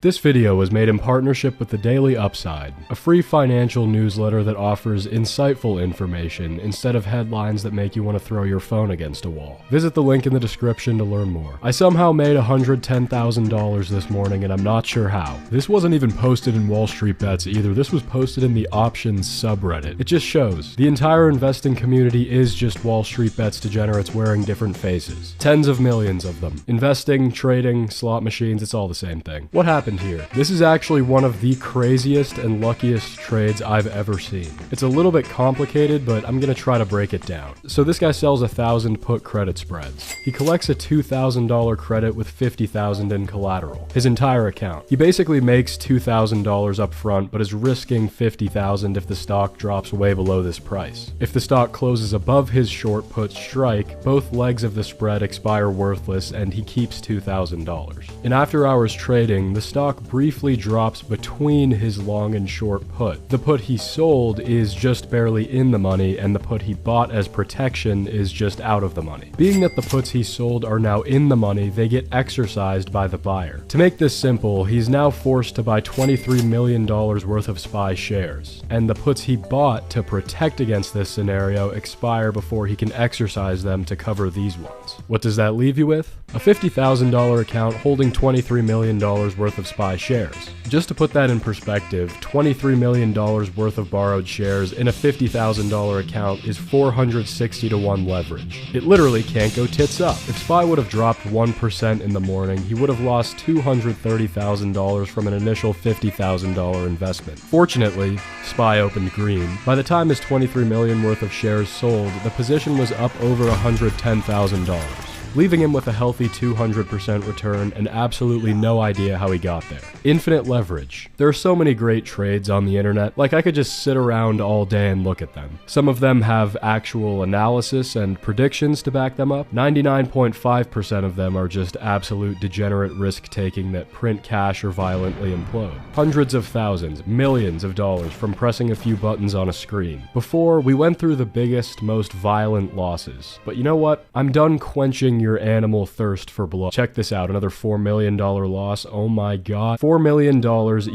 This video was made in partnership with the Daily Upside, a free financial newsletter that offers insightful information instead of headlines that make you want to throw your phone against a wall. Visit the link in the description to learn more. I somehow made $110,000 this morning and I'm not sure how. This wasn't even posted in WallStreet Bets either. This was posted in the options subreddit. It just shows. The entire investing community is just WallStreet Bets degenerates wearing different faces. Tens of millions of them. Investing, trading, slot machines, it's all the same thing. What happened here? This is actually one of the craziest and luckiest trades I've ever seen. It's a little bit complicated, but I'm gonna try to break it down. So this guy sells 1,000 put credit spreads. He collects a $2,000 credit with $50,000 in collateral. His entire account. He basically makes $2,000 up front, but is risking $50,000 if the stock drops way below this price. If the stock closes above his short put strike, both legs of the spread expire worthless and he keeps $2,000. In after hours trading, the stock briefly drops between his long and short put. The put he sold is just barely in the money, and the put he bought as protection is just out of the money. Being that the puts he sold are now in the money, they get exercised by the buyer. To make this simple, he's now forced to buy $23 million worth of SPY shares, and the puts he bought to protect against this scenario expire before he can exercise them to cover these ones. What does that leave you with? A $50,000 account holding $23 million worth of SPY shares. Just to put that in perspective, $23 million worth of borrowed shares in a $50,000 account is 460 to 1 leverage. It literally can't go tits up. If SPY would have dropped 1% in the morning, he would have lost $230,000 from an initial $50,000 investment. Fortunately, SPY opened green. By the time his $23 million worth of shares sold, the position was up over $110,000. Leaving him with a healthy 200% return and absolutely no idea how he got there. Infinite leverage. There are so many great trades on the internet, like I could just sit around all day and look at them. Some of them have actual analysis and predictions to back them up. 99.5% of them are just absolute degenerate risk-taking that print cash or violently implode. Hundreds of thousands, millions of dollars from pressing a few buttons on a screen. Before, we went through the biggest, most violent losses. But you know what? I'm done quenching your animal thirst for blood. Check this out, another $4 million loss. Oh my god. $4 million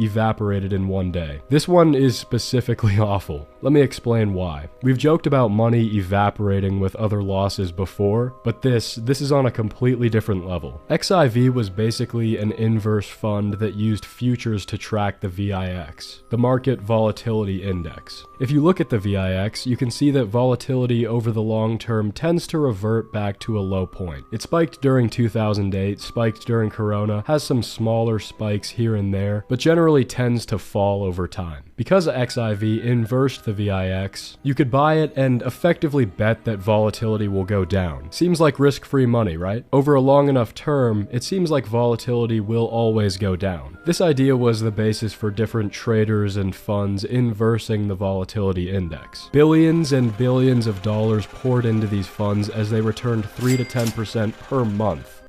evaporated in one day. This one is specifically awful. Let me explain why. We've joked about money evaporating with other losses before, but this is on a completely different level. XIV was basically an inverse fund that used futures to track the VIX, the Market Volatility Index. If you look at the VIX, you can see that volatility over the long term tends to revert back to a low point. It spiked during 2008, spiked during Corona, has some smaller spikes here and there, but generally tends to fall over time. Because XIV inversed the VIX, you could buy it and effectively bet that volatility will go down. Seems like risk-free money, right? Over a long enough term, it seems like volatility will always go down. This idea was the basis for different traders and funds inversing the volatility index. Billions and billions of dollars poured into these funds as they returned 3 to 10% per month.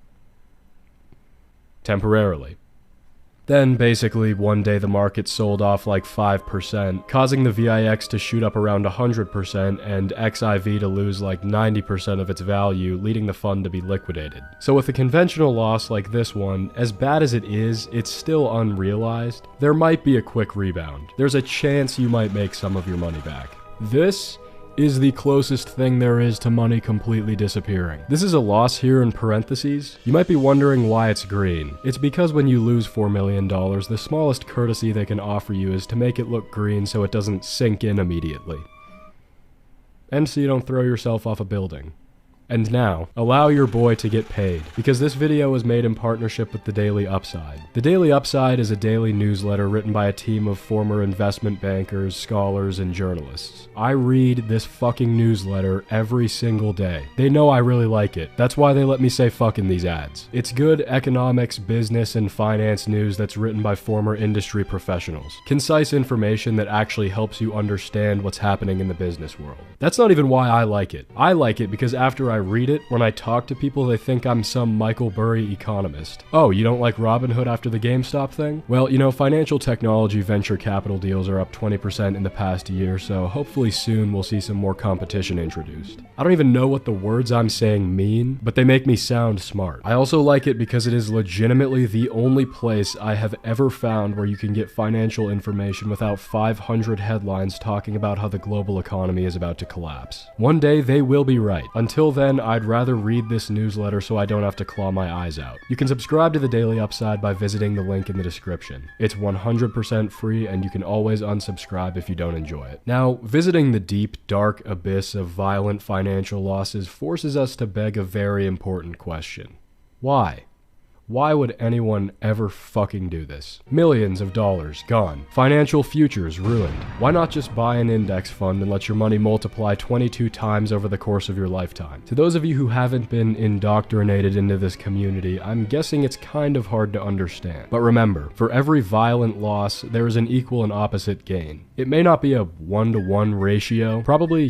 Temporarily. Then, basically, one day the market sold off like 5%, causing the VIX to shoot up around 100% and XIV to lose like 90% of its value, leading the fund to be liquidated. So with a conventional loss like this one, as bad as it is, it's still unrealized. There might be a quick rebound. There's a chance you might make some of your money back. This is the closest thing there is to money completely disappearing. This is a loss here in parentheses. You might be wondering why it's green. It's because when you lose $4 million, the smallest courtesy they can offer you is to make it look green so it doesn't sink in immediately. And so you don't throw yourself off a building. And now, allow your boy to get paid, because this video was made in partnership with the Daily Upside. The Daily Upside is a daily newsletter written by a team of former investment bankers, scholars, and journalists. I read this fucking newsletter every single day. They know I really like it. That's why they let me say fuck in these ads. It's good economics, business, and finance news that's written by former industry professionals. Concise information that actually helps you understand what's happening in the business world. That's not even why I like it. I like it because after I read it, when I talk to people, they think I'm some Michael Burry economist. Oh, you don't like Robinhood after the GameStop thing? Well, you know, financial technology venture capital deals are up 20% in the past year, so hopefully soon we'll see some more competition introduced. I don't even know what the words I'm saying mean, but they make me sound smart. I also like it because it is legitimately the only place I have ever found where you can get financial information without 500 headlines talking about how the global economy is about to collapse. One day they will be right. Until then, I'd rather read this newsletter so I don't have to claw my eyes out. You can subscribe to the Daily Upside by visiting the link in the description. It's 100% free and you can always unsubscribe if you don't enjoy it. Now, visiting the deep, dark abyss of violent financial losses forces us to beg a very important question. Why? Why would anyone ever fucking do this? Millions of dollars gone. Financial futures ruined. Why not just buy an index fund and let your money multiply 22 times over the course of your lifetime? To those of you who haven't been indoctrinated into this community, I'm guessing it's kind of hard to understand. But remember, for every violent loss, there is an equal and opposite gain. It may not be a 1-to-1 ratio, probably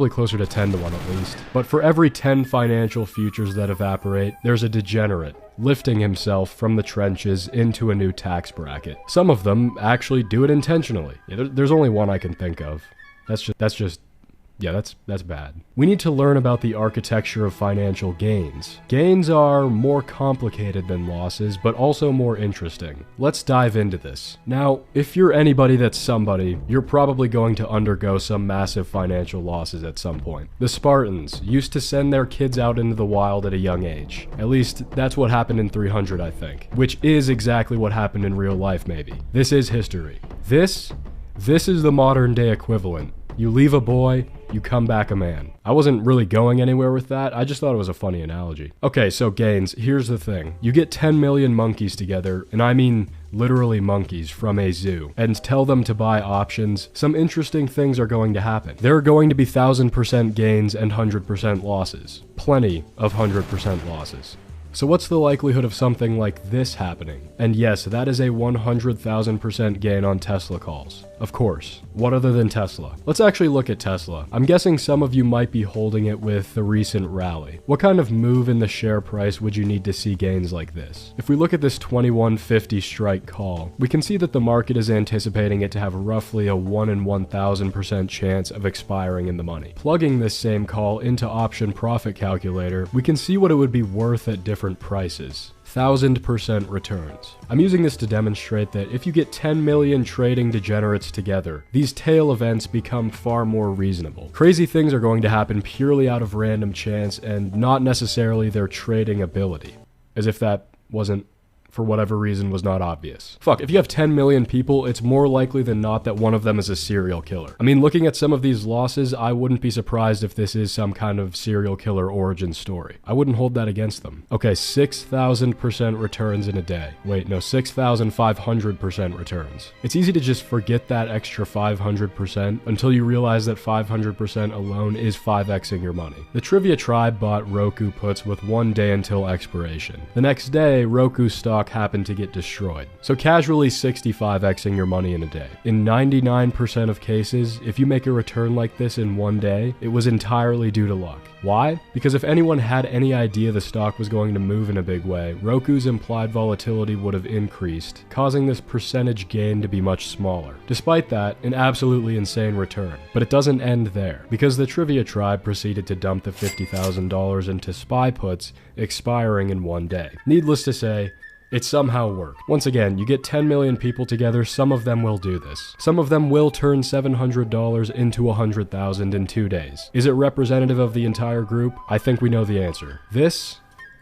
closer to 10-to-1 at least. But for every 10 financial futures that evaporate, there's a degenerate lifting himself from the trenches into a new tax bracket. Some of them actually do it intentionally. There's only one I can think of. That's bad. We need to learn about the architecture of financial gains. Gains are more complicated than losses, but also more interesting. Let's dive into this. Now, if you're anybody that's somebody, you're probably going to undergo some massive financial losses at some point. The Spartans used to send their kids out into the wild at a young age. At least, that's what happened in 300, I think. Which is exactly what happened in real life, maybe. This is history. This is the modern day equivalent. You leave a boy, you come back a man. I wasn't really going anywhere with that, I just thought it was a funny analogy. Okay, so gains, here's the thing. You get 10 million monkeys together, and I mean literally monkeys, from a zoo, and tell them to buy options, some interesting things are going to happen. There are going to be 1000% gains and 100% losses. Plenty of 100% losses. So what's the likelihood of something like this happening? And yes, that is a 100,000% gain on Tesla calls. Of course. What other than Tesla? Let's actually look at Tesla. I'm guessing some of you might be holding it with the recent rally. What kind of move in the share price would you need to see gains like this? If we look at this 2150 strike call, we can see that the market is anticipating it to have roughly a 1 in 1000% chance of expiring in the money. Plugging this same call into option profit calculator, we can see what it would be worth at different prices. 1000% returns. I'm using this to demonstrate that if you get 10 million trading degenerates together, these tail events become far more reasonable. Crazy things are going to happen purely out of random chance and not necessarily their trading ability. As if that wasn't, for whatever reason, was not obvious. Fuck, if you have 10 million people, it's more likely than not that one of them is a serial killer. I mean, looking at some of these losses, I wouldn't be surprised if this is some kind of serial killer origin story. I wouldn't hold that against them. Okay, 6,000% returns in a day. Wait, no, 6,500% returns. It's easy to just forget that extra 500% until you realize that 500% alone is 5xing your money. The Trivia Tribe bought Roku puts with 1 day until expiration. The next day, Roku stock happened to get destroyed. So casually 65xing your money in a day. In 99% of cases, if you make a return like this in 1 day, it was entirely due to luck. Why? Because if anyone had any idea the stock was going to move in a big way, Roku's implied volatility would have increased, causing this percentage gain to be much smaller. Despite that, an absolutely insane return. But it doesn't end there, because the Trivia Tribe proceeded to dump the $50,000 into SPY puts, expiring in 1 day. Needless to say, it somehow worked. Once again, you get 10 million people together, some of them will do this. Some of them will turn $700 into $100,000 in 2 days. Is it representative of the entire group? I think we know the answer. This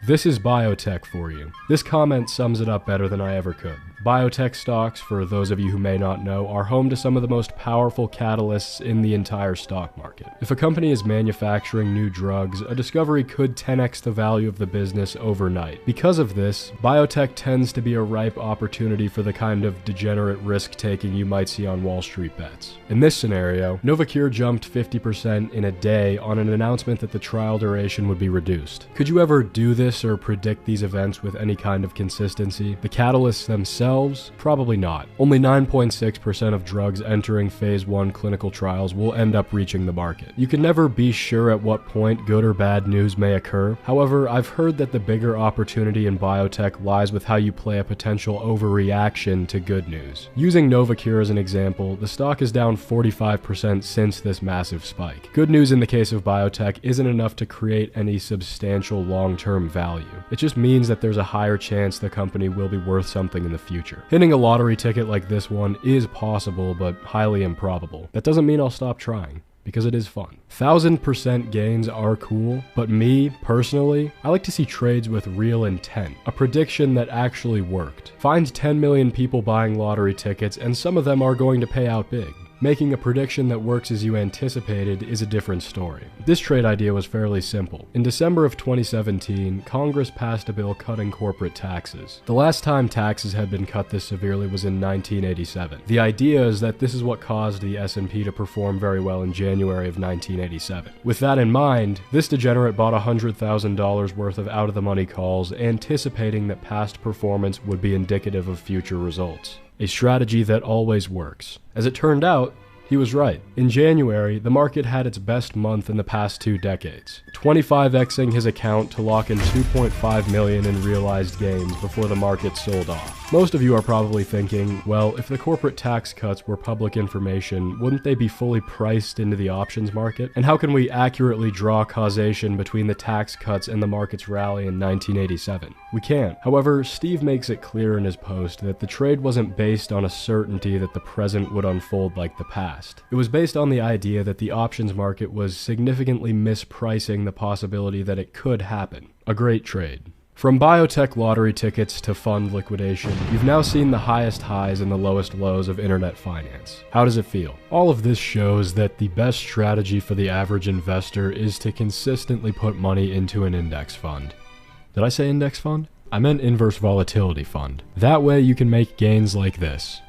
is biotech for you. This comment sums it up better than I ever could. Biotech stocks, for those of you who may not know, are home to some of the most powerful catalysts in the entire stock market. If a company is manufacturing new drugs, a discovery could 10x the value of the business overnight. Because of this, biotech tends to be a ripe opportunity for the kind of degenerate risk-taking you might see on Wall Street bets. In this scenario, Novocure jumped 50% in a day on an announcement that the trial duration would be reduced. Could you ever do this this or predict these events with any kind of consistency? The catalysts themselves? Probably not. Only 9.6% of drugs entering phase 1 clinical trials will end up reaching the market. You can never be sure at what point good or bad news may occur. However, I've heard that the bigger opportunity in biotech lies with how you play a potential overreaction to good news. Using Novacure as an example, the stock is down 45% since this massive spike. Good news in the case of biotech isn't enough to create any substantial long-term value. It just means that there's a higher chance the company will be worth something in the future. Hitting a lottery ticket like this one is possible, but highly improbable. That doesn't mean I'll stop trying, because it is fun. 1000% gains are cool, but me, personally, I like to see trades with real intent. A prediction that actually worked. Find 10 million people buying lottery tickets, and some of them are going to pay out big. Making a prediction that works as you anticipated is a different story. This trade idea was fairly simple. In December of 2017, Congress passed a bill cutting corporate taxes. The last time taxes had been cut this severely was in 1987. The idea is that this is what caused the S&P to perform very well in January of 1987. With that in mind, this degenerate bought $100,000 worth of out-of-the-money calls, anticipating that past performance would be indicative of future results. A strategy that always works. As it turned out, he was right. In January, the market had its best month in the past 2 decades, 25xing his account to lock in $2.5 million in realized gains before the market sold off. Most of you are probably thinking, well, if the corporate tax cuts were public information, wouldn't they be fully priced into the options market? And how can we accurately draw causation between the tax cuts and the market's rally in 1987? We can't. However, Steve makes it clear in his post that the trade wasn't based on a certainty that the present would unfold like the past. It was based on the idea that the options market was significantly mispricing the possibility that it could happen. A great trade. From biotech lottery tickets to fund liquidation, you've now seen the highest highs and the lowest lows of internet finance. How does it feel? All of this shows that the best strategy for the average investor is to consistently put money into an index fund. Did I say index fund? I meant inverse volatility fund. That way you can make gains like this.